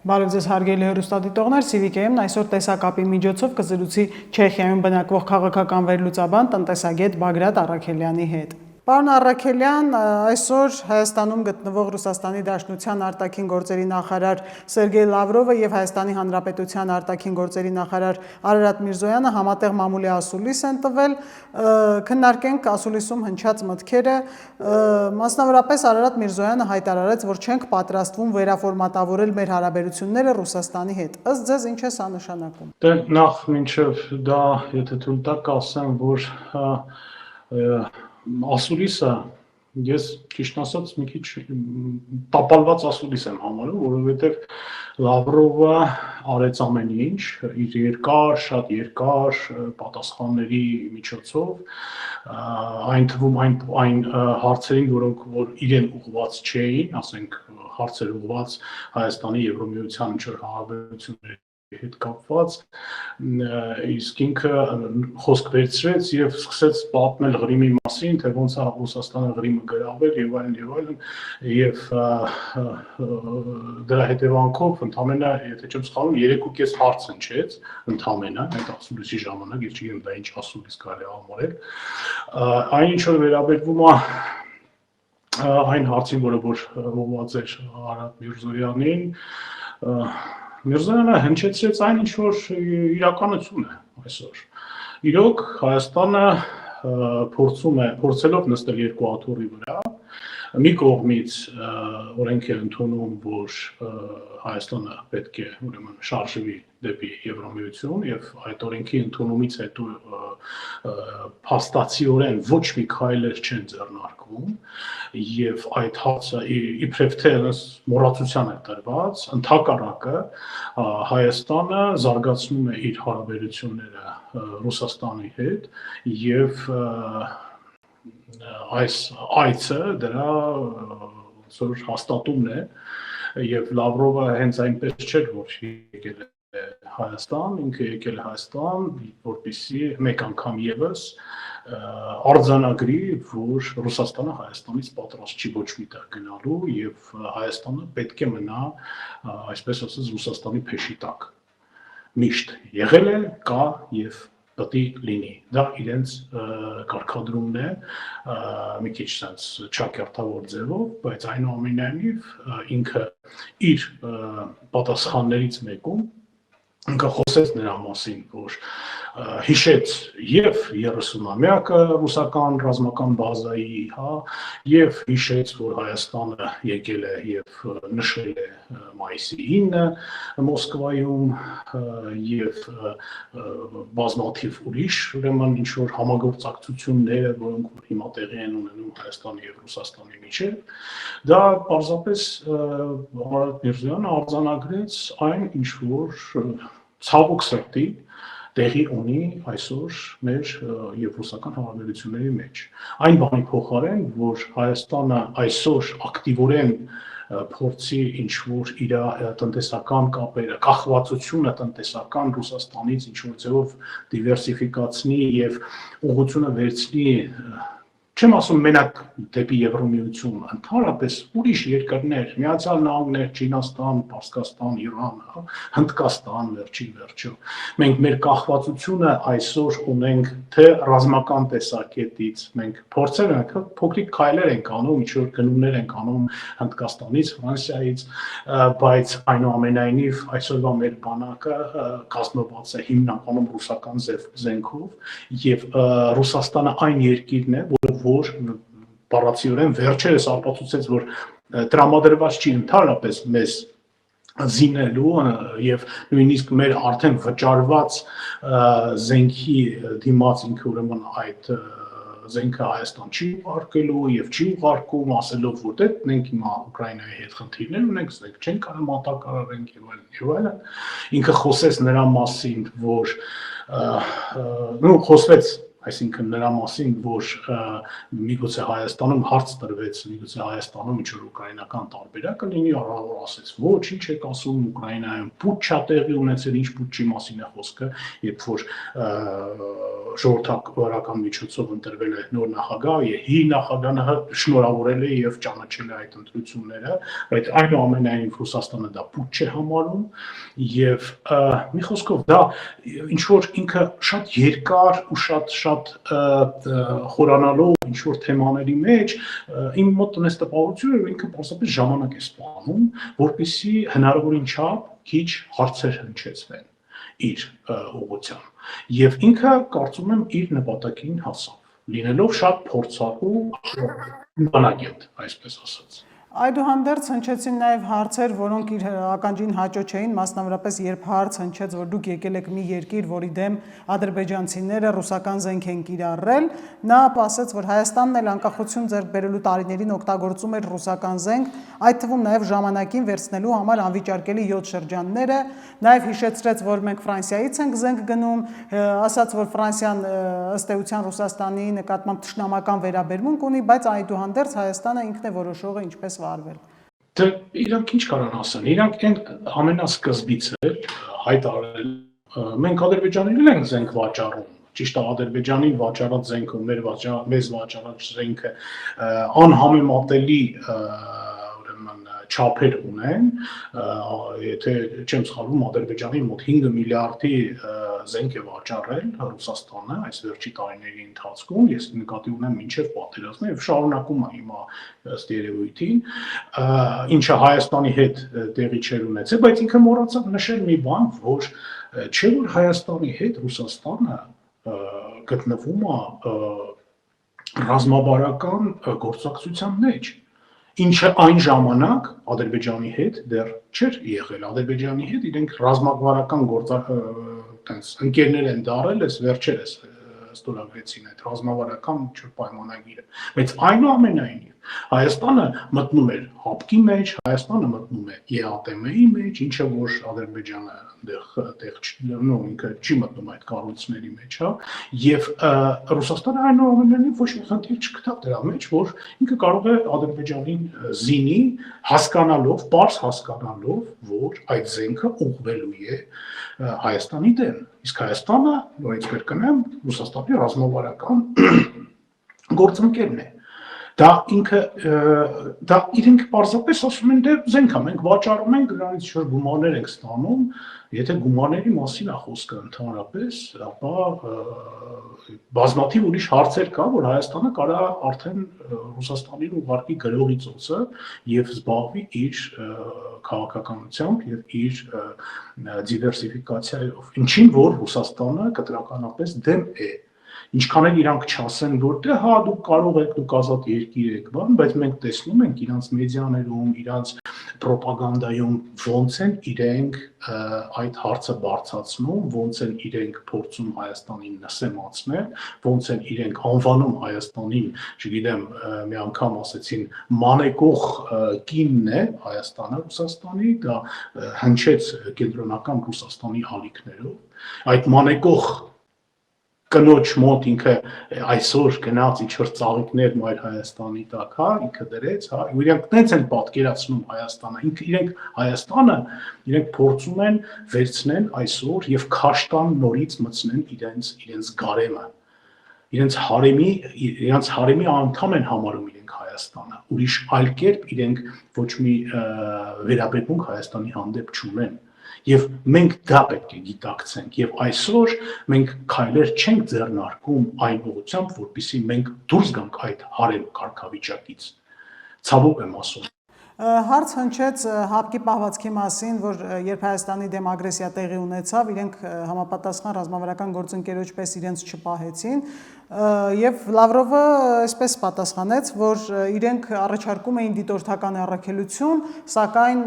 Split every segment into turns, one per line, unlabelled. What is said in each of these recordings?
Բարև ձեզ հարգելի հեռուստադիտողներ, CVK-ն այսօր տեսակապի միջոցով կզրուցի Չեխիայում բնակվող քաղաքական վերլուծաբան տնտեսագետ Բագրատ Առաքելյանի հետ։ Պարոն Առաքելյան, այսօր Հայաստանում գտնվող Ռուսաստանի Դաշնության արտաքին գործերի նախարար Սերգեյ Լավրովը եւ Հայաստանի Հանրապետության արտաքին գործերի նախարար Արարատ Միրզոյանը համատեղ մամուլի ասուլիս են տվել, քննարկենք ասուլիսում հնչած մտքերը, մասնավորապես Արարատ Միրզոյանը հայտարարեց, որ չենք պատրաստվում վերաֆորմատավորել մեր հարաբերությունները Ռուսաստանի հետ։ Ըստ ձեզ ինչ է սա նշանակում։
Դե նախ մինչև դա, եթե թույլ տաք, ասեմ, որ ասուլիսը ես ճիշտ ասած մի քիչ տապալված ասուլիս եմ համարում, որովհետև Լավրովը արեց ամեն ինչ իր շատ երկար պատասխանների միջոցով, այն թվում այն հարցերին, որոնք որ իրեն ուղղված չէին, ասենք հարցեր ուղղված Հայաստանի Եվրոմիության ինչ-որ հարաբերությունների հետ կապված, իսկ ինքը խոսք վերցրեց եւ սկսեց պատմել Ղրիմի մասին, թե ոնց է Ռուսաստանը Ղրիմը գրավել եւ այլն, եւ դրա հետևանքով ընդամենը, եթե չեմ սխալվում, 3.5 հարց հնչեց, ընդամենը այդ ասուլիսի ժամանակ, ես չգիտեմ դա ինչ ասուլիս կարելի է համարել, այն ինչ որ վերաբերվում է այն հարցին, որը որ ուղղված էր Արարատ Միրզոյանին, Միրզոյանը հնչեցրեց այն, ինչ որ իրականություն է այսօր։ Իրոք Հայաստանը փորձելով նստել երկու աթոռի վրա, մի կողմից օրենք է ընդունում, որ Հայաստանը պետք է ուրեմն շարժվի դեպի Եվրոմիություն եւ այդ օրենքի ընդունումից հետո փաստացիորեն ոչ մի քայլեր չեն ձեռնարկվում եւ այդ հարցը իբրև թե մոռացության է տրված, ընդհակառակը Հայաստանը զարգացնում է իր հարաբերությունները Ռուսաստանի հետ եւ այս այցը դրա ոնց հաստատումն է եւ Լավրովը հենց այնպես չէր, որ եկել է Հայաստան, ինքը եկել է Հայաստան, որպեսզի մեկ անգամ եւս արձանագրի, որ Ռուսաստանը Հայաստանից պատրաստ չի ոչ միտեղ գնալու եւ Հայաստանը պետք է մնա, այսպես ասած, Ռուսաստանի փեշի տակ։ Միշտ եղել է, կա եւ պետք է լինի։ Դա իրենց կարգադրումն է, մի քիչ sense չակերտավոր ձևով, բայց այնուամենայնիվ ինքը իր պատասխաններից մեկում ինքը խոսեց նրա մասին, որ հիշեց եւ 30-ամյակը ռուսական ռազմական բազայի, եւ հիշեց, որ Հայաստանը եկել է եւ նշել է մայիսի 9-ը Մոսկվայում եւ բազմաթիվ ուրիշ ուրեմն ինչ որ համագործակցությունները, որոնք հիմա տեղի են ունենում Հայաստանի եւ Ռուսաստանի միջեւ, դա պարզապես Արարատ Միրզոյանը արձանագրեց այն, ինչ որ ցավոք սրտի տեղի ունի այսօր մեր եւ ռուսական հարաբերությունների մեջ։ Այն բանի փոխարեն, որ Հայաստանը այսօր ակտիվորեն փորձի ինչ-որ իր տնտեսական կապերը, կախվածությունը տնտեսական Ռուսաստանից ինչ-որ ձևով դիվերսիֆիկացնի եւ ուղղությունը վերցնի, չեմ ասում մենակ դեպի Եվրոմիություն, ընդհանրապես ուրիշ երկրներ, Միացյալ Նահանգներ, Չինաստան, Պարսկաստան, Իրան, Հնդկաստան, վերջո։ Մենք մեր կախվածությունը այսօր ունենք թե ռազմական տեսակետից, մենք փորձեր ենք, փոքրիկ քայլեր ենք անում, ինչ որ գնումներ ենք անում Հնդկաստանից, Ֆրանսիայից, բայց այնուամենայնիվ այսօրվա մեր բանակը կազմված է հիմնականում ռուսական զենքով եւ Ռուսաստանը այն երկիրն է, որ բառացիորեն վերջերս ապացուցեց, որ տրամադրված չի ընդհանրապես մեզ զինելու եւ նույնիսկ մեր արդեն վճարված զենքի դիմաց ինքը ուրեմն այդ զենքը Հայաստան չի ուղարկելու եւ չի ուղարկում, ասելով որ դե մենք հիմա Ուկրաինայի հետ խնդիրներ ունենք, զենք չենք կարող մատակարարենք եւ այլն։ Ինքը խոսեց նրա մասին, որ խոսվեց այսինքն նրա մասին, որ միգուցե Հայաստանում հարց տրվեց, միգուցե Հայաստանում ինչ-որ ուկրաինական տարբերակը լինի, առավոտ ասեց, ոչ, ինչ եք ասում, Ուկրաինայում պուտչ է տեղի ունեցել, ինչ պուտչի մասին է խոսքը, երբ որ ժողովրդավարական միջոցով ընտրվել է նոր նախագահ, հի նախագահը շնորհավորել է եւ ճանաչել է այդ ընտրությունները, բայց այնուամենայնիվ Ռուսաստանը դա պուտչ է համարում եւ մի խոսքով դա ինչ որ ինքը շատ երկար ու շատ խորանալով ինչ որ թեմաների մեջ իմ մոտ տնես տպավորություն է, որ ինքը պարզապես ժամանակ է սպանում, որպեսզի հնարավորին չափ քիչ հարցեր հնչեցվեն իր ուղղությամբ եւ ինքը կարծում եմ իր նպատակին հասավ լինելով շատ փորձառու բանագետ, այսպես ասած։
Այդուհանդերձ հնչեցին նաև հարցեր, որոնք իր ականջին հաճո չէին, մասնավորապես երբ հարց հնչեց, որ դուք եկել եք մի երկիր, որի դեմ ադրբեջանցիները ռուսական զենք են կիրառել, նա ասաց, որ Հայաստանն էլ անկախություն ձեռք բերելու տարիներին օգտագործում էր ռուսական զենք, այդ թվում նաև ժամանակին վերցնելու համար անվիճարկելի 7 շրջանները, նաև հիշեցրեց, որ մենք Ֆրանսիայից ենք զենք գնում, ասաց, որ Ֆրանսիան ըստ էության Ռուսաստանի նկատմամբ թշնամական վերաբերմունք ունի, բայց այդուհանդերձ Հայաստանը ինքն է որոշողը ինչպես վարվել։
Դե իրանք ինչ կարան ասեն, իրանք այն ամենասկզբից էլ հայտարարել, մենք Ադրբեջանին ենք զենք վաճառում, ճիշտ է Ադրբեջանին վաճառած զենքը, մեզ վաճառած զենքը անհամեմատելի չափեր ունեն, եթե չեմ սխալվում, Ադրբեջանի մոտ 5 միլիարդի զենք է վաճառել Ռուսաստանը այս վերջի տարիների ընթացքում, ես նկատի ունեմ մինչև պատերազմը եւ շարունակում է հիմա ըստ երևույթին, ինչը Հայաստանի հետ տեղի չէր ունեցել, բայց ինքը մոռացավ նշել մի բան, որ չէ որ Հայաստանի հետ Ռուսաստանը գտնվում է ռազմավարական գործակցության մեջ, ինչը այն ժամանակ Ադրբեջանի հետ դեռ չէր եղել, Ադրբեջանի հետ իրենք ռազմավարական ընկերներ են դարել, այս վերջերս ստորագրեցին այդ ռազմավարական պայմանագիրը, բայց այնուամենայնիվ Հայաստանը մտնում էր ՀԱՊԿ-ի մեջ, Հայաստանը մտնում է ԵԱՏՄ-ի մեջ, ինչը որ Ադրբեջանը ինքը չի մտնում այդ կառույցների մեջ, հա, եւ Ռուսաստանը այնուամենայնիվ ոչ մի խնդիր չգտավ դրա մեջ, որ ինքը կարող է Ադրբեջանին զինի, հասկանալով, պարզ հասկանալով, որ այդ զենքը ուղղվելու է Հայաստանի դեմ, իսկ Հայաստանը, նորից կրկնեմ, Ռուսաստանի ռազմավարական գործընկերն է։ Դա ինքը դա իրենք պարզապես ասում են դե զենք է, մենք վաճառում ենք, դրանից ինչ-որ գումարներ ենք ստանում, եթե գումարների մասին է խոսքը ընդհանրապես, ապա բազմաթիվ ուրիշ հարցեր կա, որ Հայաստանը կարա արդեն Ռուսաստանին ուղարկի գրողի ծոցը եւ զբաղվի իր քաղաքականությամբ եւ իր դիվերսիֆիկացիայով, ինչին որ Ռուսաստանը կտրականապես դեմ է։ Ինչքան էլ իրանք չասեն, որ դե հա դուք կարող եք, դուք ազատ երկիր եք, բան, բայց մենք տեսնում ենք իրանց մեդիաներում, իրանց պրոպագանդայում ոնց են իրենք այդ հարցը բարձրացնում, ոնց են իրենք փորձում Հայաստանին նսեմացնել, ոնց են իրենք անվանում Հայաստանին, չգիտեմ, մի անգամ ասեցին մանեկող կինն է Հայաստանը Ռուսաստանի, դա հնչեց կենտրոնական Ռուսաստանի ալիքներով, այդ մանեկող կնոջ մոտ ինքը այսօր գնաց ինչ-որ ծաղիկներ Մայր Հայաստանի տակ, հա, ինքը դրեց, հա, իրենք տենց են պատկերացնում Հայաստանը, իրենք Հայաստանը, իրենք փորձում են վերցնեն այսօր եւ քաշտան նորից մտցնեն իրենց գարեմը, իրենց հարեմի անդամ են համարում իրենք Հայաստանը, ուրիշ այլ կերպ իրենք ոչ մի վերաբերմունք Հայաստանի հանդեպ չունեն։ Եվ մենք դա պետք է գիտակցենք եւ այսօր մենք քայլեր չենք ձեռնարկում այն ուղղությամբ, որպեսզի մենք դուրս գանք այդ հարեմ կարգավիճակից։ Ցավոք եմ ասում։
Հարց հնչեց ՀԱՊԿ-ի պահվածքի մասին, որ երբ Հայաստանի դեմ ագրեսիա տեղի ունեցավ, իրենք համապատասխան ռազմավարական գործընկերոջ պես իրենց չպահեցին, եւ Լավրովը այսպես պատասխանեց, որ իրենք առաջարկում էին դիտորդական առաքելություն, սակայն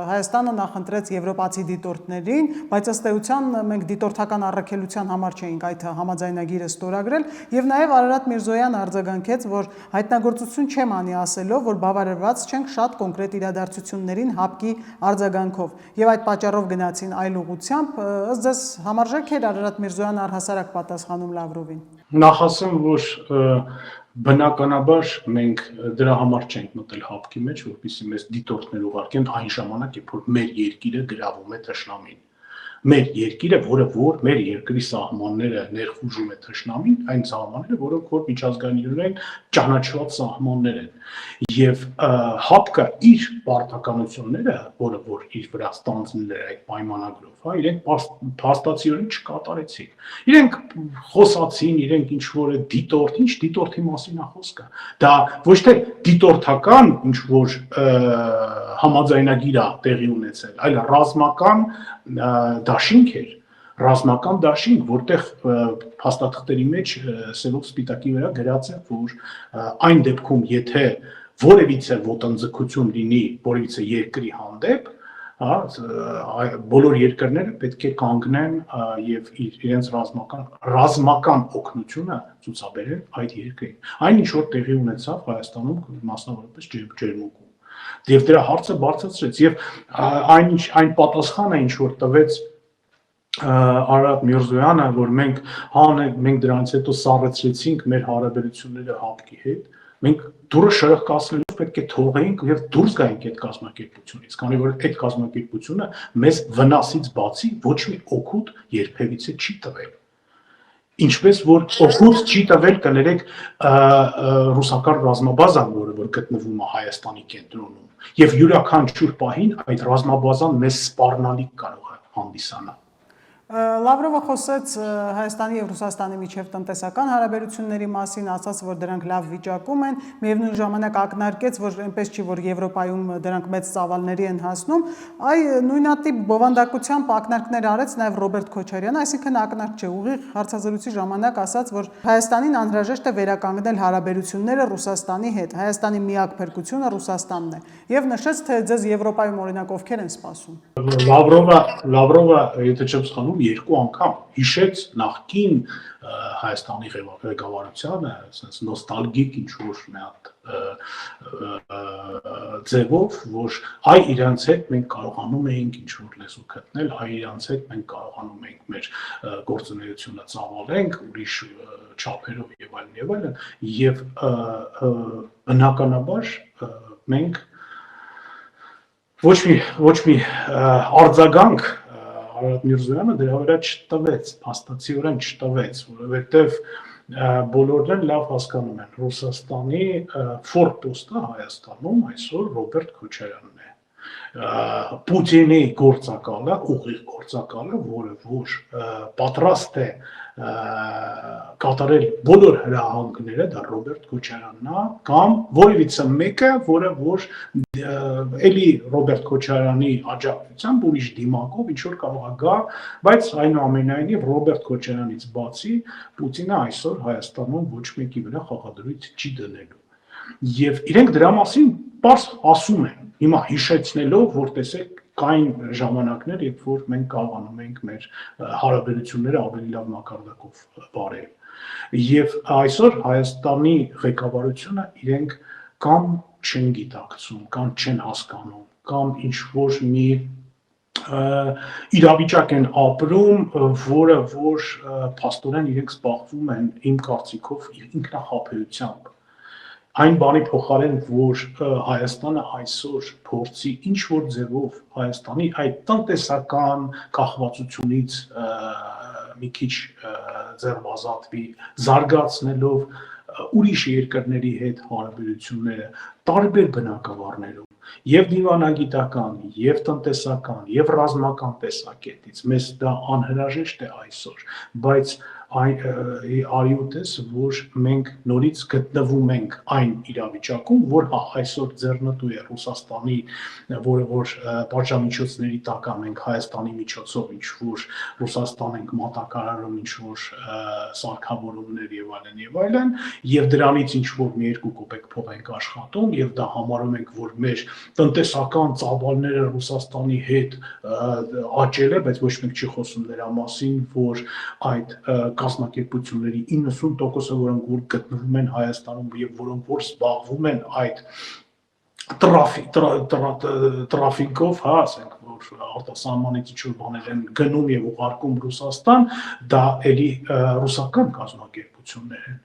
Հայաստանը նախընտրեց եվրոպացի դիտորդներին, բայց ըստ էության մենք դիտորդական առաքելության համար չէինք այդ համաձայնագիրը ստորագրել, եւ նաեւ Արարատ Միրզոյանը արձագանքեց, որ հայտնագործություն չեմ անի ասելով, որ բավարարված չենք շատ կոնկրետ իրադարձություններին ՀԱՊԿ-ի արձագանքով, եւ այդ պատճառով գնացին այլ ուղղությամբ, ըստ ձեզ համարժեք էր Արարատ Միրզոյանը առհասարակ պատասխանում Լավրովին։
Նախ ասեմ, որ բնականաբար մենք դրա համար չենք մտել հապկի մեջ, որպեսզի մեզ դիտորդներ ուղարկեն այն ժամանակ, երբ որ մեր երկիրը գրավում է թշնամին։ Մեր երկիրը, որ մեր երկրի սահմանները ներխուժում է թշնամին, այն սահմանները, որոնք որ միջազգայինորեն ճանաչված սահմաններ են։ Եվ հապկը իր պարտականությունները, որը որ իր վրա ստանձնել էր այդ պայմանագրով, իրենք փաստացիորեն չկատարեցին։ Իրենք խոսացին, իրենք ինչ որ է դիտորդ, ինչ դիտորդի մասին է խոսքը։ Դա ոչ թե դիտորդական ինչ որ համաձայնագիր է տեղի ունեցել, այլ ռազմական դաշինք էր, ռազմական դաշինք, որտեղ փաստաթղթերի մեջ սևով սպիտակի վրա գրած է, որ այն դեպքում, եթե որևիցե ոտնձգություն լինի որևիցե երկրի հանդեպ, բոլոր երկրները պետք է կանգնեն եւ իրենց ռազմական օգնությունը ցուցաբերեն այդ երկրին։ Այն ինչ որ տեղի ունեցավ Հայաստանում, մասնավորապես Ջերմուկում։ Եվ դրա հարցը բարձրացրեց եւ այն պատասխանը ինչ որ տվեց Արադ Միրզոյանը, որ մենք դրանից հետո սառեցրեցինք մեր հարաբերությունները հապկի հետ, մենք դուրը շրխկացնելով պետք է թողեինք եւ դուրս գայինք այդ կազմակերպությունից, քանի որ այդ կազմակերպությունը մեզ վնասից բացի ոչ մի օգուտ երբևիցե չի տվել։ Ինչպես որ օգուտ չի տվել, կներեք, ռուսական ռազմաբազան, որը գտնվում է Հայաստանի կենտրոնում, եւ յուրաքանչյուր պահին այդ ռազմաբազան մեզ սպառնալիք կարող է հանդիսանալ։
Լավրովը խոսեց Հայաստանի եւ Ռուսաստանի միջև տնտեսական հարաբերությունների մասին, ասաց, որ դրանք լավ վիճակում են, միևնույն ժամանակ ակնարկեց, որ այնպես չի, որ Եվրոպայում դրանք մեծ ծավալների են հասնում, այ նույնատիպ բովանդակությամբ ակնարկներ արեց նաեւ Ռոբերտ Քոչարյանը, այսինքն ակնարկ չէ, ուղիղ հարցազրույցի ժամանակ ասաց, որ Հայաստանին անհրաժեշտ է վերականգնել հարաբերությունները Ռուսաստանի հետ, Հայաստանի միակ փրկությունը Ռուսաստանն է, եւ նշեց, թե ձեզ Եվրոպայում օրինակ ովքեր են սպասում։
Լավրովը, եթե չեմ սխալվում, երկու անգամ հիշեց նախկին Հայաստանի ղեկավարությանը, ասես նոստալգիկ ինչ որ մի հատ ձևով, որ այ իրանց հետ մենք կարողանում էինք ինչ որ լեզու գտնել, այ իրանց հետ մենք կարողանում էինք մեր գործունեությունը ծավալենք ուրիշ չափերով եւ այլն, եւ բնականաբար մենք ոչ մի արձագանք Արադ Միրզոյանը դրա վրա չտվեց, փաստացիորեն չտվեց, որովհետև բոլորն են լավ հասկանում են, Ռուսաստանի ֆորպոստը Հայաստանում այսօր Ռոբերտ Քոչարյանն է։ Պուտինի գործակալը, ուղիղ գործակալը, որը որ պատրաստ է կատարել բոլոր հրահանգները, դա Ռոբերտ Քոչարյանն է, կամ որևիցե մեկը, որը որ էլի Ռոբերտ Քոչարյանի աջակցությամբ ուրիշ դիմակով ինչ որ կարող է գա, բայց այնուամենայնիվ Ռոբերտ Քոչարյանից բացի Պուտինը այսօր Հայաստանում ոչ մեկի վրա խաղադրույց չի դնելու։ Եվ իրենք դրա մասին պարզ ասում են, հիմա հիշեցնելով, որ տեսեք կային ժամանակներ, երբ որ մենք կարողանում ենք մեր հարաբերությունները ավելի լավ մակարդակով բարել։ Եվ այսօր Հայաստանի ղեկավարությունը իրենք կամ չեն գիտակցում, կամ չեն հասկանում, կամ ինչ որ մի իրավիճակ են ապրում, որը որ փաստորեն իրենք զբաղվում են իմ կարծիքով ինքնախաբեությամբ։ Այն բանի փոխարեն, որ Հայաստանը այսօր փորձի ինչ որ ձևով Հայաստանի այդ տնտեսական կախվածությունից մի քիչ ձեռբազատվի, զարգացնելով ուրիշ երկրների հետ հարաբերությունները տարբեր բնագավառներում, եւ դիվանագիտական, եւ տնտեսական, եւ ռազմական տեսակետից մեզ դա անհրաժեշտ է այսօր, բայց արիուտես, որ մենք նորից գտնվում ենք այն իրավիճակում, որ այսօր ձեռնտու է Ռուսաստանի, որը որ պատժամիջոցների տակ է, մենք Հայաստանի միջոցով ինչ որ Ռուսաստան ենք մատակարարում ինչ որ սարքավորումներ եւ այլն, եւ դրանից ինչ որ մի 2 կոպեկ փող ենք աշխատում եւ դա համարում ենք, որ մեր տնտեսական ծավալները Ռուսաստանի հետ աճել է, բայց ոչ մեկ չի խոսում դրա մասին, որ այդ կազմակերպությունների 90%-ը, որոնք որ գտնվում են Հայաստանում եւ որոնք որ զբաղվում են այդ տրաֆիկով, ասենք, որ արտասահմանից ինչ-որ բաներ են գնում եւ ուղարկում Ռուսաստան, դա էլի ռուսական կազմակերպություններ են։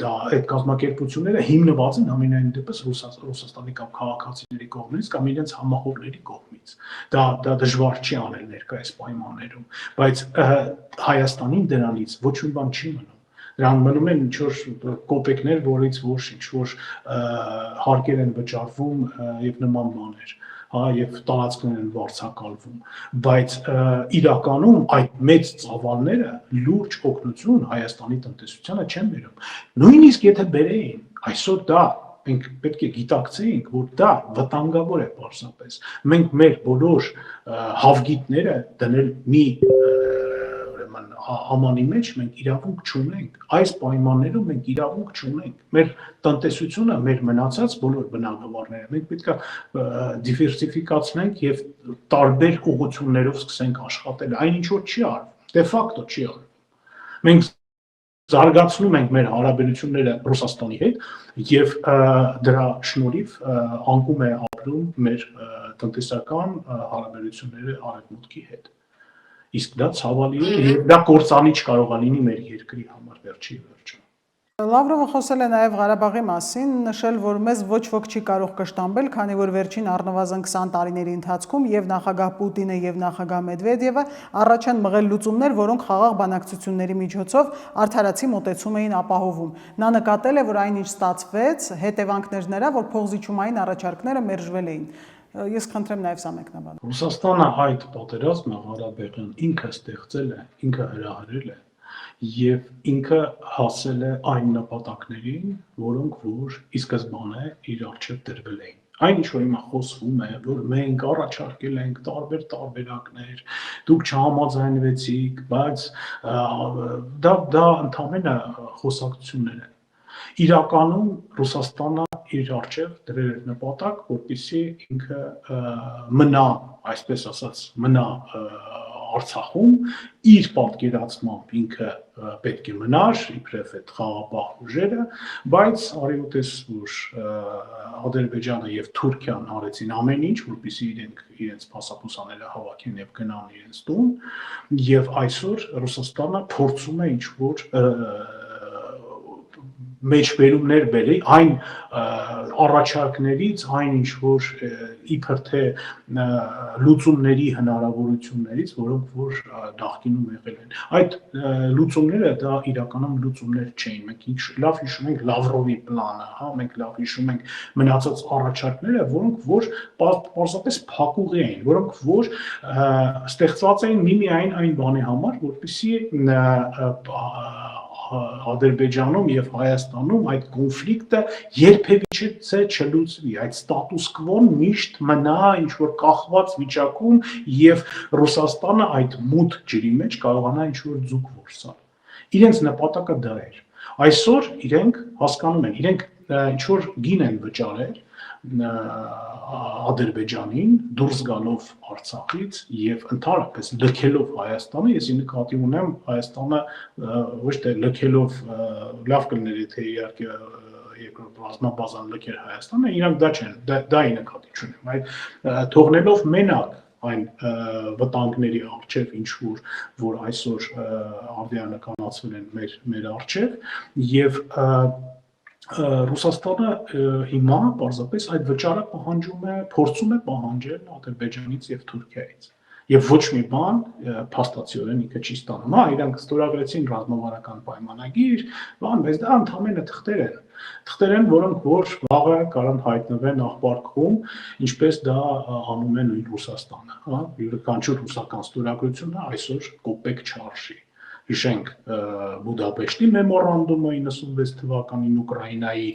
Դա այդ կազմակերպությունները հիմնված են ամենայն դեպս Ռուսաստանի կամ քաղաքացիների կողմից կամ իրենց համախոհների կողմից։ Դա դժվար չի անել ներկայիս պայմաններում, բայց Հայաստանին դրանից ոչ մի բան չի մնում։ Դրան մնում են ինչ-որ կոպեկներ, որից ոչ ինչ-որ հարկեր են վճարվում եւ նման բաներ, հա, եւ տարածքներ են վարձակալվում, բայց իրականում այդ մեծ ծավալները լուրջ օգնություն Հայաստանի տնտեսությանը չեն բերում։ Նույնիսկ եթե բերեին, այսօր դա մենք պետք է գիտակցեինք, որ դա վտանգավոր է պարզապես։ Մենք մեր բոլոր հավգիտները դնել մի ամանի մեջ մենք իրավունք չունենք, այս պայմաններում մենք իրավունք չունենք, մեր տնտեսությունը, մեր մնացած բոլոր բնագավառները, մենք պետք է դիվերսիֆիկացնենք եւ տարբեր ուղղություններով սկսենք աշխատել, այնինչ որ չի արվում, դե ֆակտո չի արվում։ Մենք զարգացնում ենք մեր հարաբերությունները Ռուսաստանի հետ եւ դրա շնորհիվ անկում է ապրում մեր տնտեսական հարաբերությունները Արևմուտքի հետ։ Իսկ դա ցավալի է եւ դա կործանի չկարող է լինի մեր երկրի համար վերջի վերջը։
Լավրովը խոսել է նաև Ղարաբաղի մասին, նշել, որ մեզ ոչ ոք չի կարող կշտամբել, քանի որ վերջին առնվազն 20 տարիների ընթացքում եւ նախագահ Պուտինը եւ նախագահ Մեդվեդևը առաջ են մղել լուծումներ, որոնք խաղաղ բանակցությունների միջոցով արդարացի մոտեցում էին ապահովում։ Նա նկատել է, որ այնինչ ստացվեց, հետևանքներ նրա, որ փողզիջումային առաջարկները մերժվել էին։ Ես խնդրեմ նաև սա մեկնաբանել։
Ռուսաստանը այդ պատերազմը Ղարաբաղյան ինքը ստեղծել է, ինքը հրահրել է եւ ինքը հասել է այն նպատակներին, որոնք որ ի սկզբանե իր առջև դրվել էին։ Այն ինչ որ հիմա խոսվում է, որ մենք առաջարկել ենք տարբեր տարբերակներ, դուք չհամաձայնվեցիք, բայց դա ընդհանրապես խոսակցություններ են։ Իրականում Ռուսաստանը իր առջև դրել էր նպատակ, որպեսզի ինքը մնա, այսպես ասած, մնա Արցախում, իր պատկերացմամբ ինքը պետք է մնար, իբրև այդ խաղաղապահ ուժերը, բայց արևոտես որ Ադրբեջանը եւ Թուրքիան արեցին ամեն ինչ, որպեսզի իրենց փասապուսաները հավաքեն եւ գնան իրենց տուն, եւ այսօր Ռուսաստանը փորձում է ինչ որ մեջբերումներ բերի այն առաջարկներից, այն ինչ որ իբր թե լուծումների հնարավորություններից, որոնք որ նախկինում եղել են։ Այդ լուծումները դա իրականում լուծումներ չէին։ Մենք լավ հիշում ենք Լավրովի պլանը, հա, մենք լավ հիշում ենք մնացած առաջարկները, որոնք որ պարզապես փակուղի էին, որոնք որ ստեղծված էին միմիայն այն բանի համար, որպեսզի Ադրբեջանում եւ Հայաստանում այդ կոնֆլիկտը երբևիցե չլուծվի, այդ ստատուս կվոն միշտ մնա ինչ որ կախված վիճակում եւ Ռուսաստանը այդ մութ ջրի մեջ կարողանա ինչ որ ձուկ որսալ։ Իրենց նպատակը դա էր։ Այսօր իրենք հասկանում են, իրենք ինչ որ գին են վճարել Ադրբեջանին դուրս գալով Արցախից եւ ընդհանրապես լքելով Հայաստանը, ես նկատի ունեմ Հայաստանը ոչ թե լքելով լավ կլներ եթե իհարկե երկրորդ ռազմաբազան լքեր Հայաստանը, իրանք դա չեն, դա նկատի չունեմ, այլ թողնելով մենակ այն վտանգների առջև ինչ որ այսօր արդիականացվել են մեր առջև եւ Ռուսաստանը հիմա պարզապես այդ վճարը պահանջում է, փորձում է պահանջել Ադրբեջանից եւ Թուրքիայից։ Եվ ոչ մի բան փաստացիորեն ինքը չի ստանում։ Հա, իրանք ստորագրեցին ռազմավարական պայմանագիր, բան, բայց դա ընդհանրապես թղթեր են։ Թղթեր են, որոնք որ վաղը կարող հայտնվեն աղբարկում, ինչպես դա անում է նույն Ռուսաստանը, հա, յուրաքանչյուր ռուսական ստորագրությունը այսօր կոպեկ չարժի։ Հիշենք Բուդապեշտի մեմորանդումը 96 թվականին Ուկրաինայի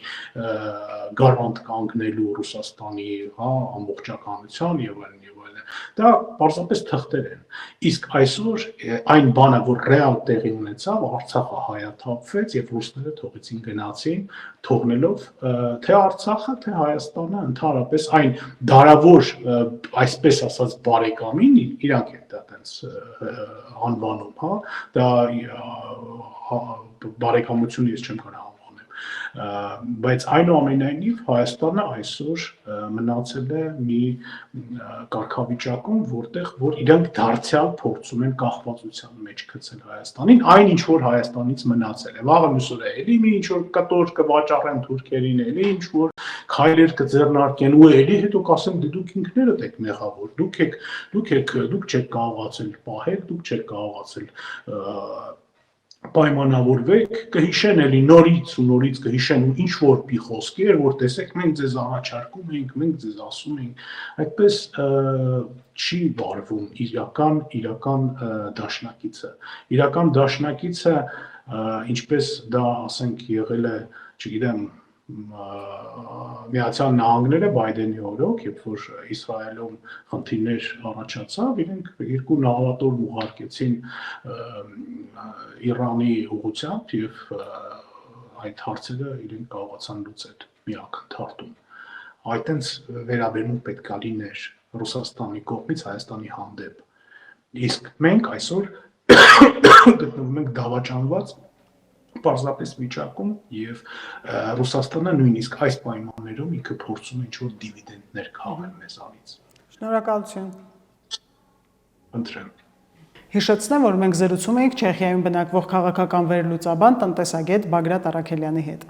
գարանտ կանգնելու Ռուսաստանի, հա, ամբողջականության եւ այլն եւ այլն։ Դա պարզապես թղթեր են։ Իսկ այսօր այն բանը, որ ռեալ տեղի ունեցավ, Արցախը հայաթափվեց եւ ռուսները թողեցին գնացին, թողնելով թե Արցախը, թե Հայաստանը ընդհանրապես այն դարավոր, այսպես ասած, բարեկամին, իրանք են դա տենց անվանում, հա, դա բարեկամություն ես չեմ կարող անվանել, Բայց այնուամենայնիվ Հայաստանը այսօր մնացել է մի կարգավիճակում, որ իրանք դարձյալ փորձում են կախվածության մեջ գցել Հայաստանին, այն ինչ որ Հայաստանից մնացել է։ Վաղը մյուսօրը էլի մի ինչ որ կտոր կվաճառեն թուրքերին, էլի ինչ որ քայլեր կձեռնարկեն ու էլի հետո կասեն դե դուք ինքներդ եք մեղավոր, դուք չեք կարողացել պահել, դուք չեք կարողացել պայմանավորվեք, կհիշեն էլի նորից ու նորից կհիշեն ինչ որ մի խոսքեր, որ տեսեք մենք ձեզ առաջարկում ենք, մենք ձեզ ասում ենք, այդպես չի վարվում իրական դաշնակիցը։ Իրական դաշնակիցը, ինչպես դա ասենք եղել է, չգիտեմ, Միացյալ Նահանգները Բայդենի օրոք, երբ որ Իսրայելում խնդիրներ առաջացավ, իրենք երկու նավատորմ ուղարկեցին Իրանի ուղղությամբ եւ այդ հարցերը իրենք կարողացան լուծել մի ակնթարթում։ Այդտենց վերաբերմունք պետք է լիներ Ռուսաստանի կողմից Հայաստանի հանդեպ։ Իսկ մենք այսօր գտնվում ենք դավաճանված պարզապես վիճակում եւ Ռուսաստանը նույնիսկ այս պայմաններում ինքը փորձում է ինչ-որ դիվիդենդներ քաղել մեզանից։
Շնորհակալություն։
Ընտրեմ։
Հիշեցնեմ, որ մենք զրուցում էինք Չեխիայում բնակվող քաղաքական վերլուծաբան տնտեսագետ Բագրատ Առաքելյանի հետ։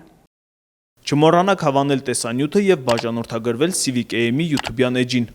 Չմոռանաք հավանել տեսանյութը եւ բաժանորդագրվել Civic AM-ի YouTube-յան էջին։